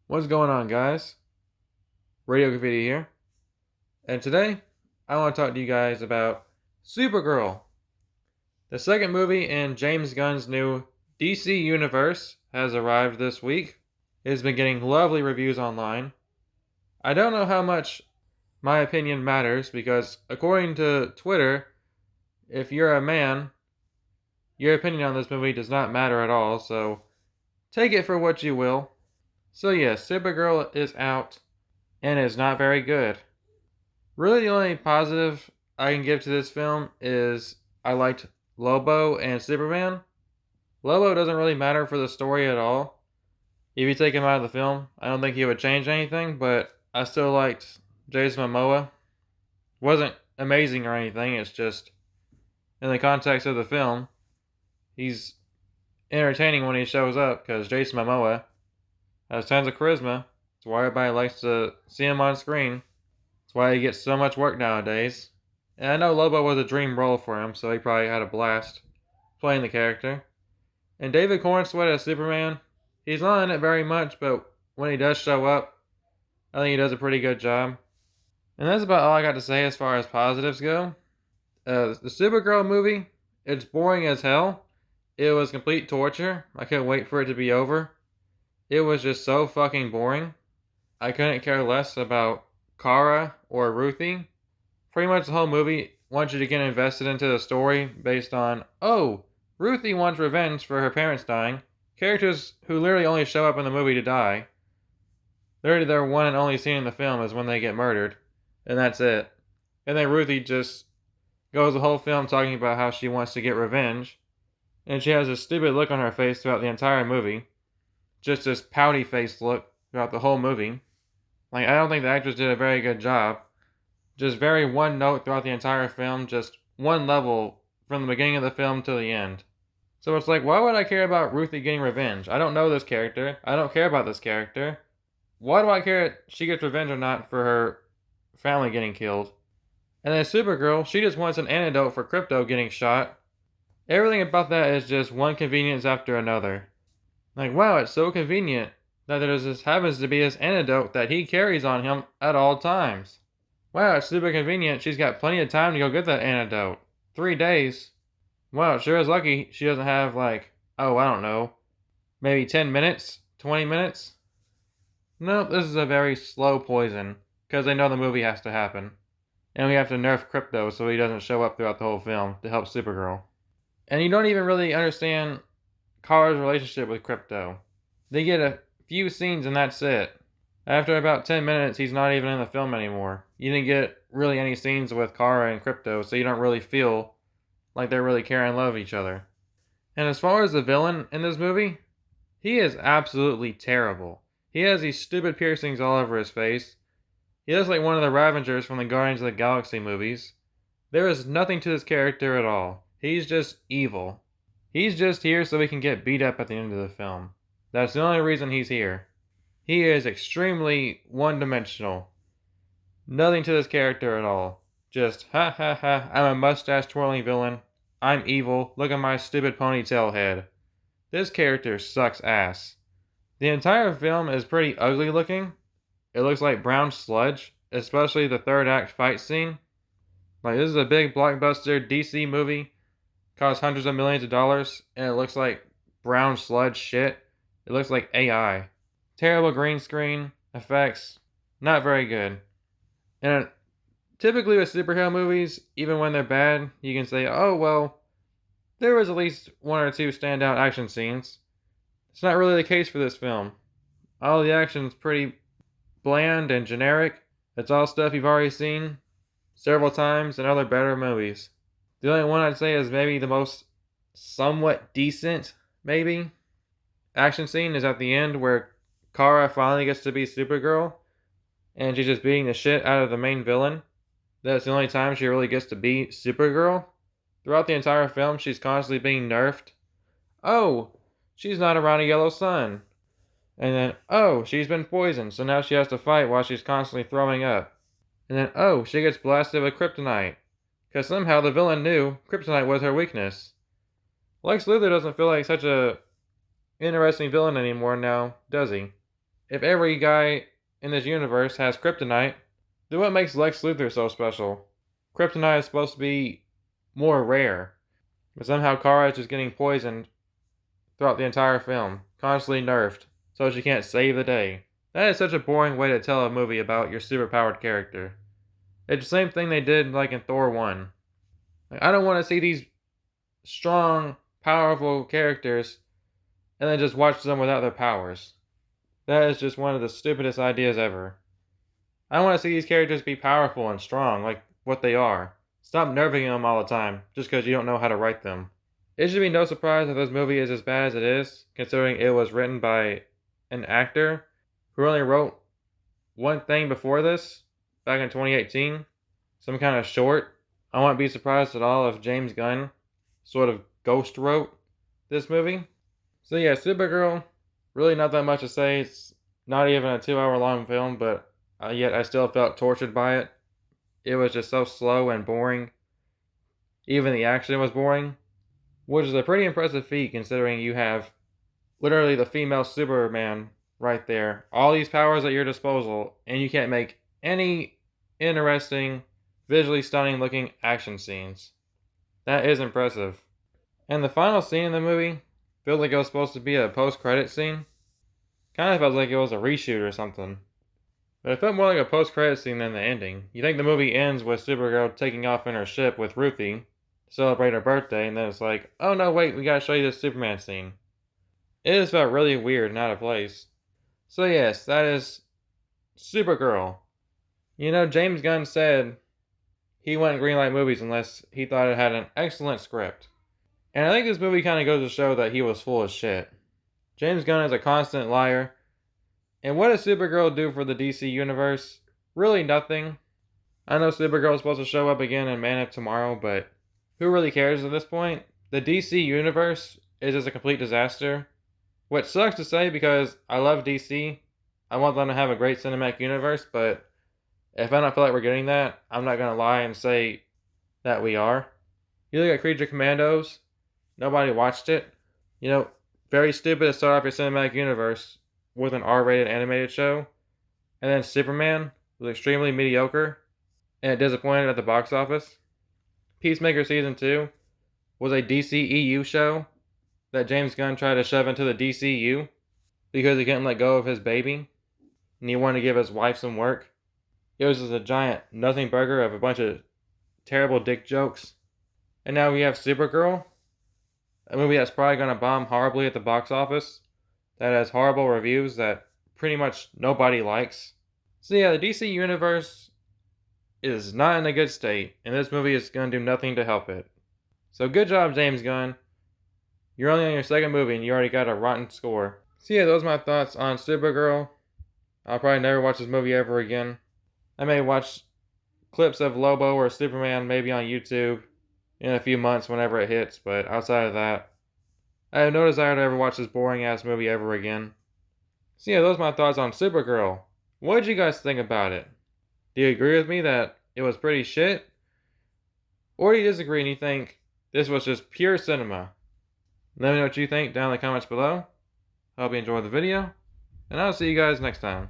What's going on, guys? Radio Graffiti here. And today, I want to talk to you guys about Supergirl. The second movie in James Gunn's new DC universe has arrived this week. It has been getting lovely reviews online. I don't know how much my opinion matters because, according to Twitter, if you're a man, your opinion on this movie does not matter at all, so take it for what you will. So yes, Supergirl is out and is not very good. Really, the only positive I can give to this film is I liked Lobo and Superman. Lobo doesn't really matter for the story at all. If you take him out of the film, I don't think he would change anything, but I still liked Jason Mamoa. Wasn't amazing or anything, it's just, in the context of the film, he's entertaining when he shows up, because Jason Mamoa has tons of charisma. That's why everybody likes to see him on screen. That's why he gets so much work nowadays. And I know Lobo was a dream role for him, so he probably had a blast playing the character. And David Corenswet as Superman, he's not in it very much, but when he does show up, I think he does a pretty good job. And that's about all I got to say as far as positives go. The Supergirl movie, it's boring as hell. It was complete torture. I couldn't wait for it to be over. It was just so fucking boring. I couldn't care less about Kara or Ruthye. Pretty much the whole movie wants you to get invested into the story based on, oh, Ruthye wants revenge for her parents dying. Characters who literally only show up in the movie to die. Literally their one and only scene in the film is when they get murdered. And that's it. And then Ruthye just goes the whole film talking about how she wants to get revenge. And she has this stupid look on her face throughout the entire movie. Just this pouty faced look throughout the whole movie. Like, I don't think the actress did a very good job. Just very one note throughout the entire film, just one level from the beginning of the film to the end. So it's like, why would I care about Ruthye getting revenge? I don't know this character. I don't care about this character. Why do I care if she gets revenge or not for her family getting killed? And then Supergirl, she just wants an antidote for Crypto getting shot. Everything about that is just one convenience after another. Like, wow, it's so convenient that there just happens to be this antidote that he carries on him at all times. Wow, it's super convenient. She's got plenty of time to go get that antidote. 3 days. Wow, it sure is lucky she doesn't have, like, oh, I don't know, maybe 10 minutes? 20 minutes? Nope, this is a very slow poison, because they know the movie has to happen. And we have to nerf Crypto so he doesn't show up throughout the whole film to help Supergirl. And you don't even really understand Kara's relationship with Crypto. They get a few scenes and that's it. After about 10 minutes, he's not even in the film anymore. You didn't get really any scenes with Kara and Crypto, so you don't really feel like they're really care and love each other. And as far as the villain in this movie, he is absolutely terrible. He has these stupid piercings all over his face. He looks like one of the Ravengers from the Guardians of the Galaxy movies. There is nothing to this character at all. He's just evil. He's just here so he can get beat up at the end of the film. That's the only reason he's here. He is extremely one-dimensional. Nothing to this character at all. Just, ha ha ha, I'm a mustache-twirling villain. I'm evil. Look at my stupid ponytail head. This character sucks ass. The entire film is pretty ugly looking. It looks like brown sludge, especially the third act fight scene. Like, this is a big blockbuster DC movie. Costs hundreds of millions of dollars, and it looks like brown sludge shit. It looks like AI. Terrible green screen, effects, not very good. And typically with superhero movies, even when they're bad, you can say, oh well, there was at least one or two standout action scenes. It's not really the case for this film. All the action's pretty bland and generic. It's all stuff you've already seen several times in other better movies. The only one I'd say is maybe the most somewhat decent, maybe, action scene is at the end where Kara finally gets to be Supergirl, and she's just beating the shit out of the main villain. That's the only time she really gets to be Supergirl. Throughout the entire film, she's constantly being nerfed. Oh, she's not around a yellow sun. And then, oh, she's been poisoned, so now she has to fight while she's constantly throwing up. And then, oh, she gets blasted with kryptonite. Because somehow the villain knew kryptonite was her weakness. Lex Luthor doesn't feel like such a interesting villain anymore now, does he? if every guy in this universe has kryptonite, then what makes Lex Luthor so special? Kryptonite is supposed to be more rare, but somehow Kara is just getting poisoned throughout the entire film, constantly nerfed, so she can't save the day. That is such a boring way to tell a movie about your superpowered character. It's the same thing they did like in Thor 1. Like, I don't want to see these strong, powerful characters and then just watch them without their powers. That is just one of the stupidest ideas ever. I want to see these characters be powerful and strong, like what they are. Stop nerfing them all the time, just because you don't know how to write them. It should be no surprise that this movie is as bad as it is, considering it was written by an actor who only wrote one thing before this, back in 2018. Some kind of short. I wouldn't be surprised at all if James Gunn sort of ghost wrote this movie. So yeah, Supergirl, really not that much to say. It's not even a 2-hour long film, but yet I still felt tortured by it. It was just so slow and boring. Even the action was boring, which is a pretty impressive feat considering you have literally the female Superman right there. All these powers at your disposal, and you can't make any interesting, visually stunning looking action scenes. That is impressive. And the final scene in the movie felt like it was supposed to be a post-credit scene. Kind of felt like it was a reshoot or something. But it felt more like a post-credit scene than the ending. You think the movie ends with Supergirl taking off in her ship with Ruthye to celebrate her birthday, and then it's like, oh no, wait, we gotta show you this Superman scene. It just felt really weird and out of place. So yes, that is Supergirl. You know, James Gunn said he wouldn't greenlight movies unless he thought it had an excellent script. And I think this movie kind of goes to show that he was full of shit. James Gunn is a constant liar. And what does Supergirl do for the DC universe? Really nothing. I know Supergirl is supposed to show up again in Man of Tomorrow, but who really cares at this point? The DC universe is just a complete disaster. Which sucks to say because I love DC. I want them to have a great cinematic universe, but if I don't feel like we're getting that, I'm not going to lie and say that we are. You look at Creature Commandos, nobody watched it. You know, very stupid to start off your cinematic universe with an R-rated animated show. And then Superman was extremely mediocre, and it disappointed at the box office. Peacemaker Season 2 was a DCEU show that James Gunn tried to shove into the DCU because he couldn't let go of his baby, and he wanted to give his wife some work. It was just a giant nothing burger of a bunch of terrible dick jokes. And now we have Supergirl, a movie that's probably going to bomb horribly at the box office, that has horrible reviews that pretty much nobody likes. So yeah, the DC universe is not in a good state, and this movie is going to do nothing to help it. So good job, James Gunn. You're only on your second movie and you already got a rotten score. So yeah, those are my thoughts on Supergirl. I'll probably never watch this movie ever again. I may watch clips of Lobo or Superman maybe on YouTube in a few months whenever it hits, but outside of that, I have no desire to ever watch this boring ass movie ever again. So yeah, those are my thoughts on Supergirl. What did you guys think about it? Do you agree with me that it was pretty shit? Or do you disagree and you think this was just pure cinema? Let me know what you think down in the comments below. Hope you enjoyed the video, and I'll see you guys next time.